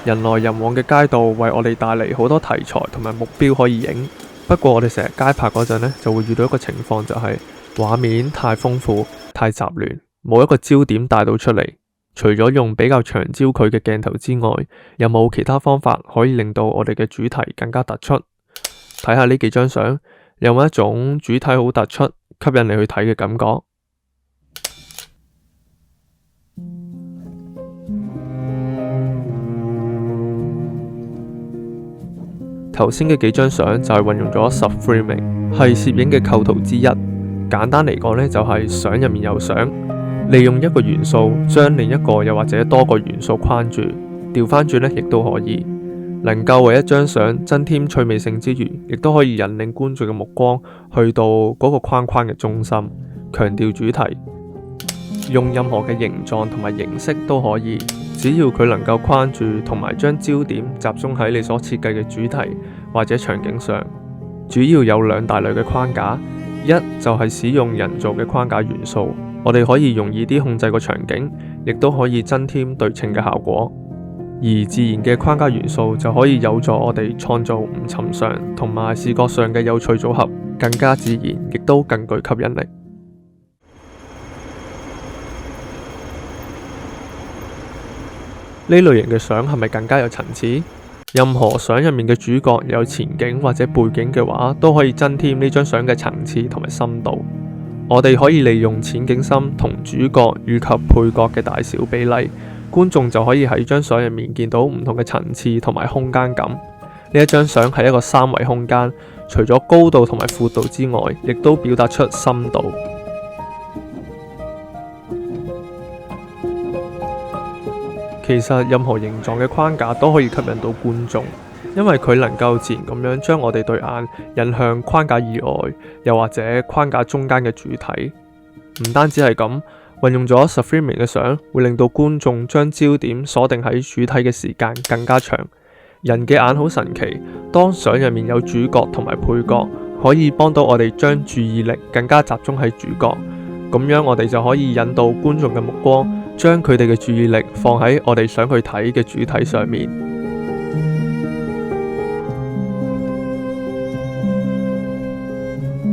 人來人往嘅街道為我哋帶嚟好多題材同埋目標可以影。不過我哋成日街拍嗰陣呢，就會遇到一個情況，就係畫面太豐富、太雜亂，冇一個焦點帶到出嚟。除咗用比較長焦距嘅鏡頭之外，有冇其他方法可以令到我哋嘅主題更加突出？睇下呢幾張相，有冇一種主體好突出，吸引你去睇嘅感覺？頭先嘅幾張相就係運用咗 subframing， 係攝影嘅構圖之一。簡單嚟講呢，就係相入面有相，利用一個元素將另一個又或者多個元素框住，調翻轉呢亦都可以，能夠為一張相增添趣味性之餘，亦都可以引領觀眾嘅目光去到嗰個框框嘅中心，強調主題。用任何嘅形狀同埋形式都可以，只要佢能夠框住同埋將焦點集中喺你所設計嘅主題或者場景上。主要有兩大類嘅框架，一就係使用人造嘅框架元素，我哋可以容易啲控制個場景，亦都可以增添對稱嘅效果。而自然嘅框架元素就可以有助我哋創造唔尋常同埋視覺上嘅有趣組合，更加自然，亦都更具吸引力。呢類型嘅相係咪更加有層次？任何相入面嘅主角有前景或者背景嘅話，都可以增添呢張相嘅層次同埋深度。我哋可以利用淺景深同主角以及配角嘅大小比例，觀眾就可以喺張相入面見到唔同嘅層次同埋空間感。呢一張相係一個三維空間，除咗高度同埋闊度之外，亦都表達出深度。其實任何形狀嘅框架都可以吸引到觀眾，因為佢能夠自然咁樣將我哋對眼引向框架以外，又或者框架中間嘅主體。唔單止係咁，運用咗 subframing 嘅相會令到觀眾將焦點鎖定喺主體嘅時間更加長。人嘅眼好神奇，當相入面有主角同埋配角，可以幫到我哋將注意力更加集中喺主角，咁樣我哋就可以引導觀眾嘅目光，將佢哋嘅注意力放喺我哋想去睇嘅主體上面。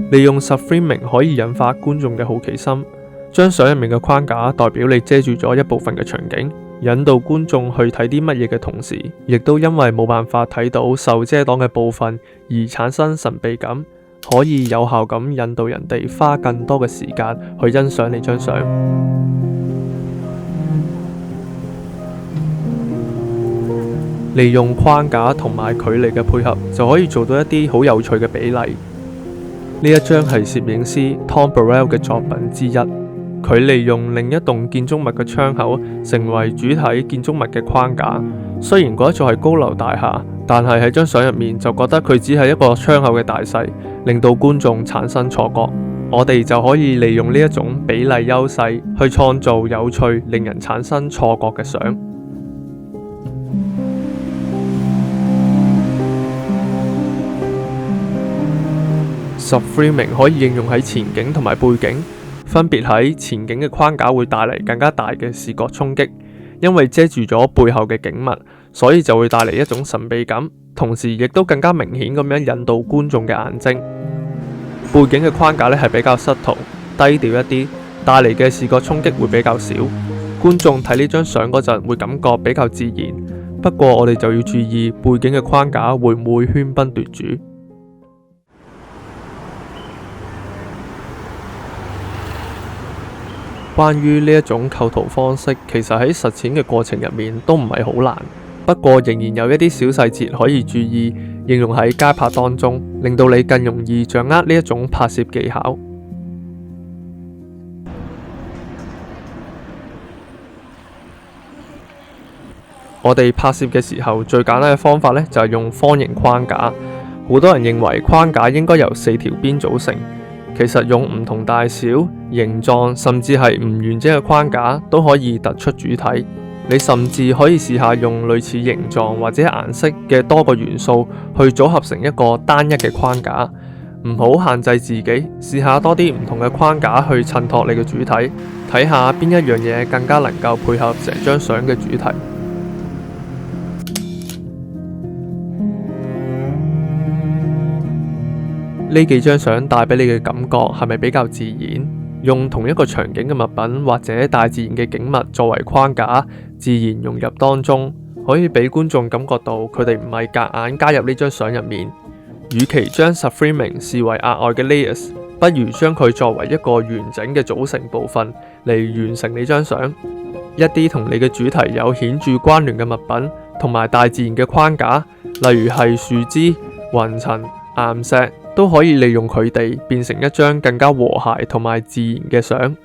利用 subframing 可以引發觀眾嘅好奇心，將相入面嘅框架代表你遮住咗一部分嘅場景，引導觀眾去睇啲乜嘢嘅同時，亦都因為冇辦法睇到受遮擋嘅部分而產生神秘感，可以有效咁引導人哋花更多嘅時間去欣賞你張相。利用框架同埋距離嘅配合，就可以做到一啲好有趣嘅比例。呢一張係攝影師 Tom Burrell 嘅作品之一，佢利用另一棟建築物嘅窗口成為主體建築物嘅框架。雖然嗰一座係高樓大廈，但係喺張相入面就覺得佢只係一個窗口嘅大細，令到觀眾產生錯覺。我哋就可以利用呢一種比例優勢去創造有趣、令人產生錯覺嘅相。Subframing 可以應用喺前景同埋背景，分別喺前景嘅框架會帶嚟更加大嘅視覺衝擊，因為遮住咗背後嘅景物，所以就會帶嚟一種神秘感，同時亦都更加明顯咁樣引導觀眾嘅眼睛。背景嘅框架呢係比較subtle、低調一啲，帶嚟嘅視覺衝擊會比較少，觀眾睇呢張相嗰陣會感覺比較自然。不過我哋就要注意背景嘅框架會唔會喧賓奪主。關於呢一種構圖方式，其實喺實踐嘅過程入面都唔係好難，不過仍然有一啲小細節可以注意，應用喺街拍當中，令到你更容易掌握呢一種拍攝技巧。我哋拍攝嘅時候最簡單嘅方法呢，就係用方形框架。好多人認為框架應該由4條邊組成。其實用唔同大小、形狀，甚至係唔完整嘅框架都可以突出主體。你甚至可以試下用類似形狀或者顏色嘅多個元素去組合成一個單一嘅框架。唔好限制自己，試下多啲唔同嘅框架去襯托你嘅主體，睇下邊一樣嘢更加能夠配合成張相嘅主題。呢幾張相帶俾你嘅感覺係咪比較自然？用同一個場景嘅物品或者大自然嘅景物作為框架，自然融入當中，可以俾觀眾感覺到佢哋唔係夾硬加入呢張相入面。與其將 subframing 視為額外嘅 layers， 不如將佢作為一個完整嘅組成部分嚟完成你張相。一啲同你嘅主題有顯著關聯嘅物品同埋大自然嘅框架，例如係樹枝、雲層、岩石，都可以利用佢哋變成一張更加和諧同埋自然嘅相。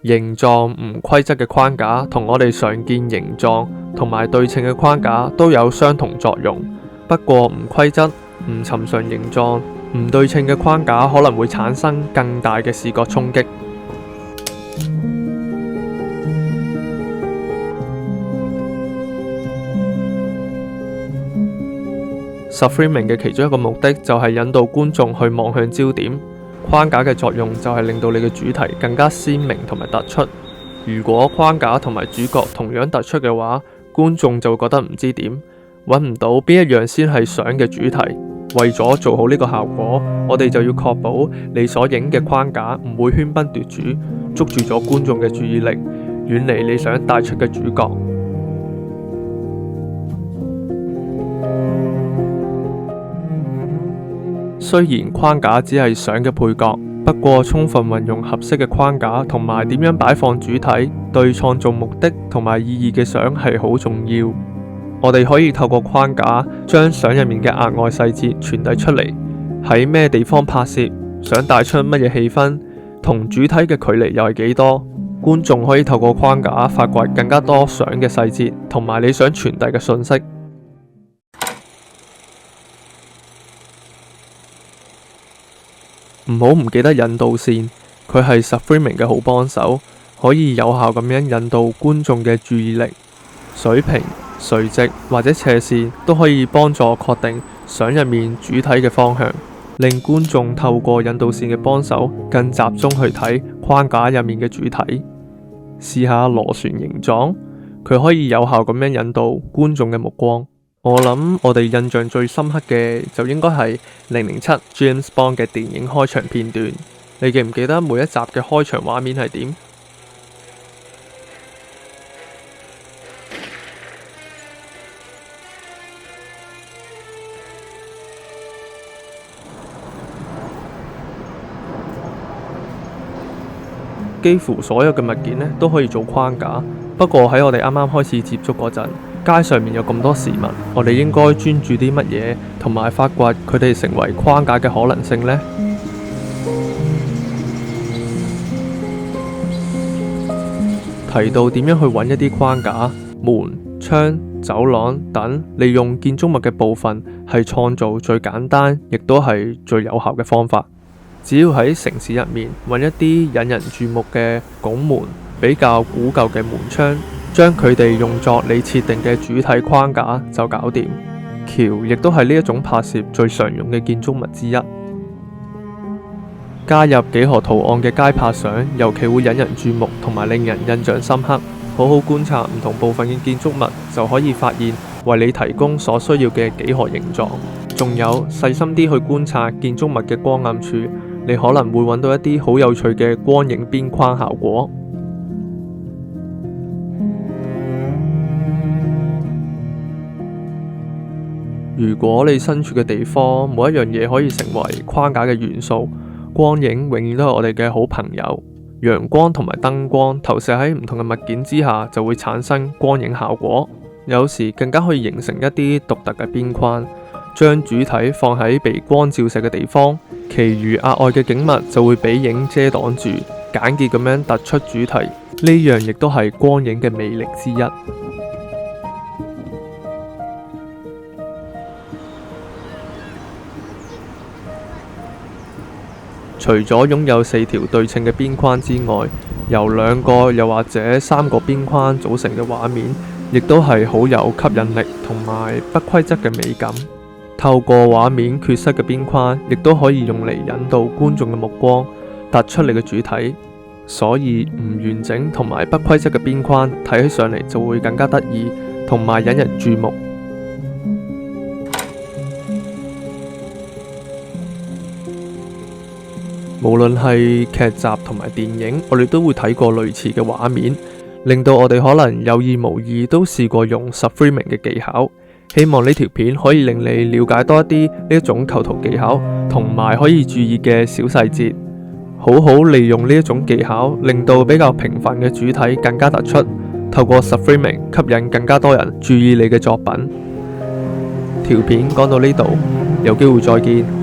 形狀唔規則嘅框架同我哋常見形狀同埋對稱嘅框架都有相同作用，不過唔規則、唔尋常形狀、唔對稱嘅框架可能會產生更大嘅視覺衝擊。subframing 嘅其中一個目的就係引導觀眾去望向焦點，框架嘅作用就係令到你嘅主題更加鮮明同埋突出。如果框架同埋主角同樣突出嘅話，觀眾就會覺得唔知點，揾唔到邊一樣先係相嘅主題。為咗做好呢個效果，我哋就要確保你所影嘅框架唔會喧賓奪主，捉住咗觀眾嘅注意力，遠離你想帶出嘅主角。雖然框架只係相嘅配角，不過充分運用合適嘅框架同埋點樣擺放主體，對創造目的同埋意義嘅相係好重要。我哋可以透過框架將相入面嘅額外細節傳遞出嚟，喺咩地方拍攝，想帶出乜嘢氣氛，同主體嘅距離又係幾多。觀眾可以透過框架發掘更加多相嘅細節同埋你想傳遞嘅信息。唔好唔記得引導線，佢係 subframing 嘅好幫手，可以有效咁樣引導觀眾嘅注意力。水平、垂直或者斜線都可以幫助確定相入面主體嘅方向，令觀眾透過引導線嘅幫手更集中去睇框架入面嘅主體。試下螺旋形狀，佢可以有效咁樣引導觀眾嘅目光。我諗我哋印象最深刻嘅就應該係007 James Bond 嘅電影開場片段。你記唔記得每一集嘅開場畫面係點？幾乎所有嘅物件呢都可以做框架，不過喺我哋啱啱開始接觸嗰陣，街上面有咁多事物，我哋應該專注啲乜嘢，同埋發掘佢哋成為框架嘅可能性呢？提到點樣去揾一啲框架，門、窗、走廊等，利用建築物嘅部分係創造最簡單，亦都係最有效嘅方法。只要喺城市入面揾一啲引人注目嘅拱門、比較古舊嘅門窗，將佢哋用作你設定嘅主體框架就搞掂。橋亦都係呢一種拍攝最常用嘅建築物之一。加入幾何圖案嘅街拍相，尤其會引人注目同埋令人印象深刻。好好觀察唔同部分嘅建築物，就可以發現為你提供所需要嘅幾何形狀。仲有細心啲去觀察建築物嘅光暗處，你可能會揾到一啲好有趣嘅光影邊框效果。如果你身處嘅地方每一樣嘢可以成為框架嘅元素，光影永遠都係我哋嘅好朋友。陽光同埋燈光投射喺唔同嘅物件之下，就會產生光影效果。有時更加可以形成一啲獨特嘅邊框，將主體放喺被光照射嘅地方，其餘額外嘅景物就會俾影遮擋住，簡潔咁樣突出主題。呢樣亦都係光影嘅魅力之一。除咗擁有4條對稱嘅邊框之外，由2個又或者3個邊框組成嘅畫面，亦都係好有吸引力同埋不規則嘅美感。透過畫面缺失嘅邊框，亦都可以用嚟引導觀眾嘅目光，突出你嘅主體。所以唔完整同埋不規則嘅邊框睇起上嚟就會更加得意同埋引人注目。無論係劇集同埋電影，我哋都會睇過類似嘅畫面，令到我哋可能有意無意都試過用 subframing 嘅技巧。希望呢條片可以令你了解多一啲呢一種構圖技巧，同埋可以注意嘅小細節，好好利用呢一種技巧，令到比較平凡嘅主體更加突出，透過 subframing 吸引更加多人注意你嘅作品。條片講到呢度，有機會再見。